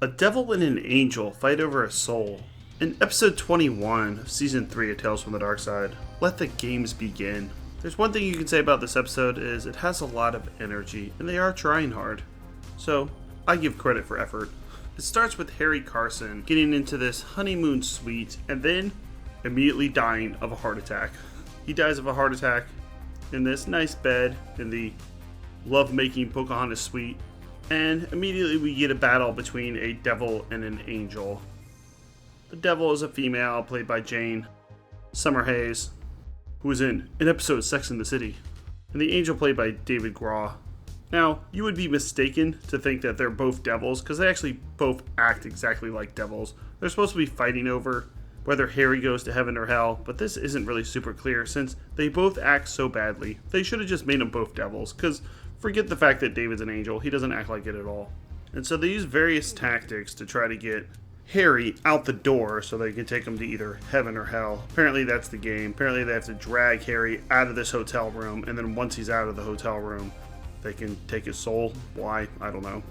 A devil and an angel fight over a soul. In episode 21 of season 3 of Tales from the Darkside, let the games begin. There's one thing you can say about this episode is it has a lot of energy, and they are trying hard. So, I give credit for effort. It starts with Harry Carson getting into this honeymoon suite, and then immediately dying of a heart attack. He dies of a heart attack in this nice bed in the love-making Pocahontas suite, and immediately we get a battle between a devil and an angel. The devil is a female played by Jane Summerhays, who was in an episode of Sex and the City, and the angel played by David Graw. Now, you would be mistaken to think that they're both devils, because they actually both act exactly like devils. They're supposed to be fighting over whether Harry goes to heaven or hell, but this isn't really super clear since they both act so badly. They should have just made them both devils, because forget the fact that David's an angel, he doesn't act like it at all. And so they use various tactics to try to get Harry out the door so they can take him to either heaven or hell. Apparently that's the game. Apparently they have to drag Harry out of this hotel room, and then once he's out of the hotel room, they can take his soul. Why? I don't know.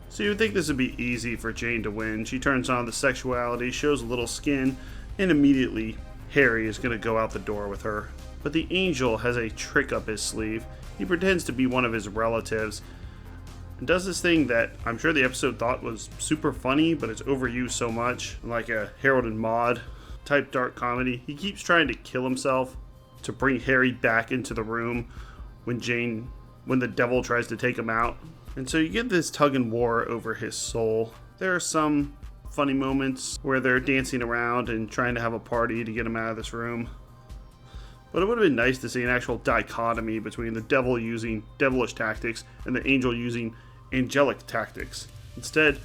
So you would think this would be easy for Jane to win. She turns on the sexuality, shows a little skin, and immediately Harry is going to go out the door with her. But the angel has a trick up his sleeve. He pretends to be one of his relatives and does this thing that I'm sure the episode thought was super funny, but it's overused so much, like a Harold and Maude type dark comedy. He keeps trying to kill himself to bring Harry back into the room when the devil tries to take him out. And so you get this tug and war over his soul. There are some funny moments where they're dancing around and trying to have a party to get him out of this room. But it would have been nice to see an actual dichotomy between the devil using devilish tactics and the angel using angelic tactics. Instead,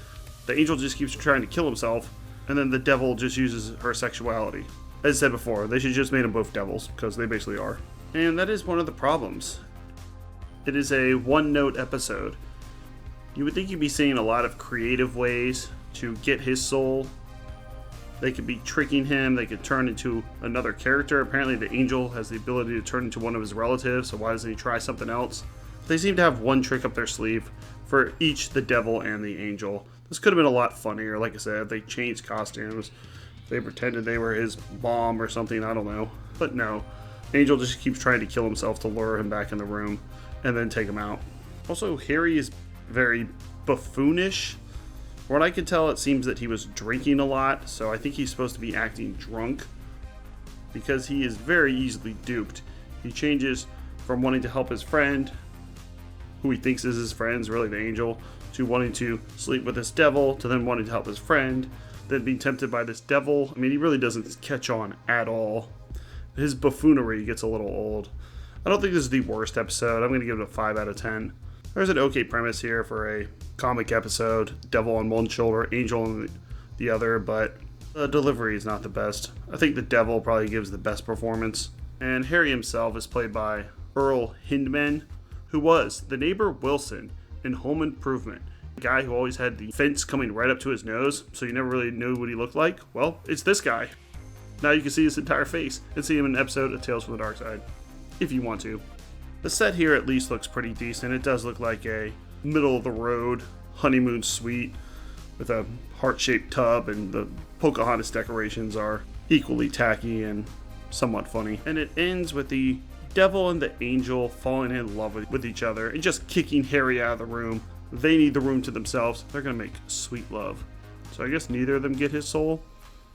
the angel just keeps trying to kill himself, and then the devil just uses her sexuality. As I said before, they should just make them both devils, because they basically are. And that is one of the problems. It is a one-note episode. You would think you'd be seeing a lot of creative ways to get his soul. They could be tricking him, they could turn into another character. Apparently the angel has the ability to turn into one of his relatives, so why doesn't he try something else? They seem to have one trick up their sleeve for each the devil and the angel. This could have been a lot funnier, like I said, if they changed costumes. If they pretended they were his mom or something, I don't know. But no, Angel just keeps trying to kill himself to lure him back in the room and then take him out. Also, Harry is very buffoonish. From what I can tell, it seems that he was drinking a lot, so I think he's supposed to be acting drunk because he is very easily duped. He changes from wanting to help his friend, who he thinks is his friend, is really the angel, to wanting to sleep with this devil, to then wanting to help his friend, then being tempted by this devil. I mean, he really doesn't catch on at all. His buffoonery gets a little old. I don't think this is the worst episode. I'm going to give it a 5 out of 10. There's an okay premise here for a comic episode. Devil on one shoulder, angel on the other, but the delivery is not the best. I think the devil probably gives the best performance. And Harry himself is played by Earl Hindman, who was the neighbor Wilson in Home Improvement. The guy who always had the fence coming right up to his nose, so you never really knew what he looked like. Well, it's this guy. Now you can see his entire face and see him in an episode of Tales from the Darkside, if you want to. The set here at least looks pretty decent. It does look like a middle-of-the-road honeymoon suite with a heart-shaped tub, and the Pocahontas decorations are equally tacky and somewhat funny. And it ends with the devil and the angel falling in love with each other and just kicking Harry out of the room. They need the room to themselves. They're going to make sweet love. So I guess neither of them get his soul.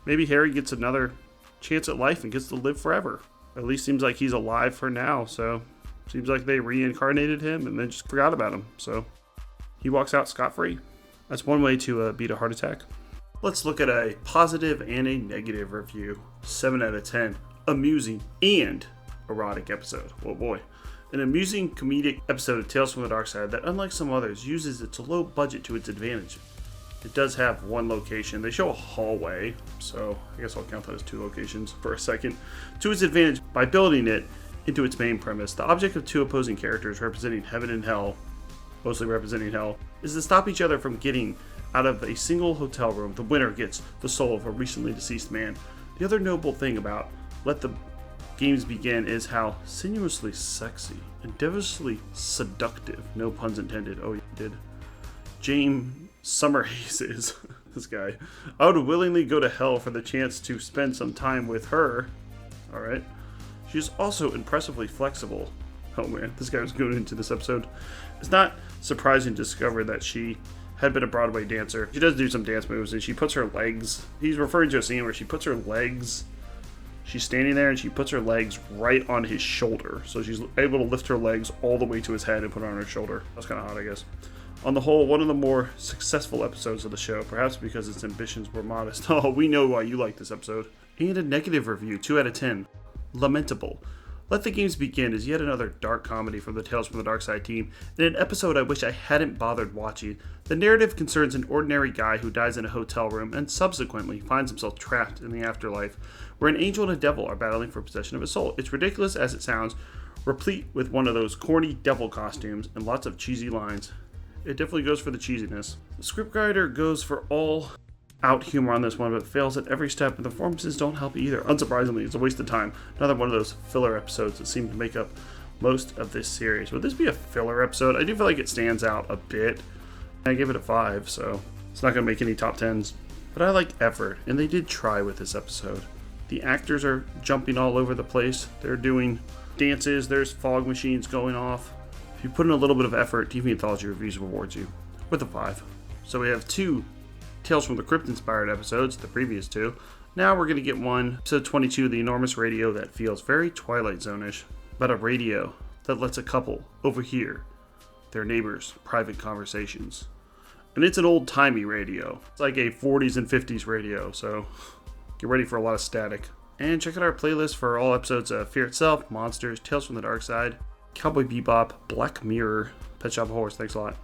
Maybe Harry gets another chance at life and gets to live forever. At least seems like he's alive for now, so seems like they reincarnated him and then just forgot about him. So he walks out scot-free. That's one way to beat a heart attack. Let's look at a positive and a negative review. 7 out of 10. Amusing and erotic episode. Oh boy. An amusing comedic episode of Tales from the Darkside that, unlike some others, uses its low budget to its advantage. It does have one location. They show a hallway, so I guess I'll count that as 2 locations for a second, to its advantage by building it into its main premise. The object of 2 opposing characters representing heaven and hell, mostly representing hell, is to stop each other from getting out of a single hotel room. The winner gets the soul of a recently deceased man. The other noble thing about Let the Games Begin is how sinuously sexy and devilishly seductive, no puns intended, oh you did, Jane Summerhays is. This guy. I would willingly go to hell for the chance to spend some time with her. Alright. She's also impressively flexible. Oh man, this guy was going into this episode. It's not surprising to discover that she had been a Broadway dancer. She does do some dance moves, and she puts her legs... He's referring to a scene where she puts her legs... She's standing there, and she puts her legs right on his shoulder. So she's able to lift her legs all the way to his head and put it on her shoulder. That's kind of hot, I guess. On the whole, one of the more successful episodes of the show, perhaps because its ambitions were modest. Oh, we know why you like this episode. And a negative review, 2 out of 10. Lamentable. Let the Games Begin is yet another dark comedy from the Tales from the Darkside team, in an episode I wish I hadn't bothered watching. The narrative concerns an ordinary guy who dies in a hotel room and subsequently finds himself trapped in the afterlife, where an angel and a devil are battling for possession of his soul. It's ridiculous as it sounds, replete with one of those corny devil costumes and lots of cheesy lines. It definitely goes for the cheesiness. The scriptwriter goes for all out humor on this one, but fails at every step, and the performances don't help either. Unsurprisingly, it's a waste of time. Another one of those filler episodes that seem to make up most of this series. Would this be a filler episode? I do feel like it stands out a bit. I give it a 5, so it's not going to make any top 10s. But I like effort, and they did try with this episode. The actors are jumping all over the place. They're doing dances. There's fog machines going off. If you put in a little bit of effort, TVAnthologyReviews rewards you with a 5. So we have 2 Tales from the Crypt inspired episodes, the previous 2. Now we're going to get one, episode 22, The Enormous Radio, that feels very Twilight Zone-ish, about a radio that lets a couple overhear their neighbors' private conversations. And it's an old-timey radio. It's like a 40s and 50s radio, so get ready for a lot of static. And check out our playlist for all episodes of Fear Itself, Monsters, Tales from the Darkside, Cowboy Bebop, Black Mirror, Pet Shop Horse. Thanks a lot.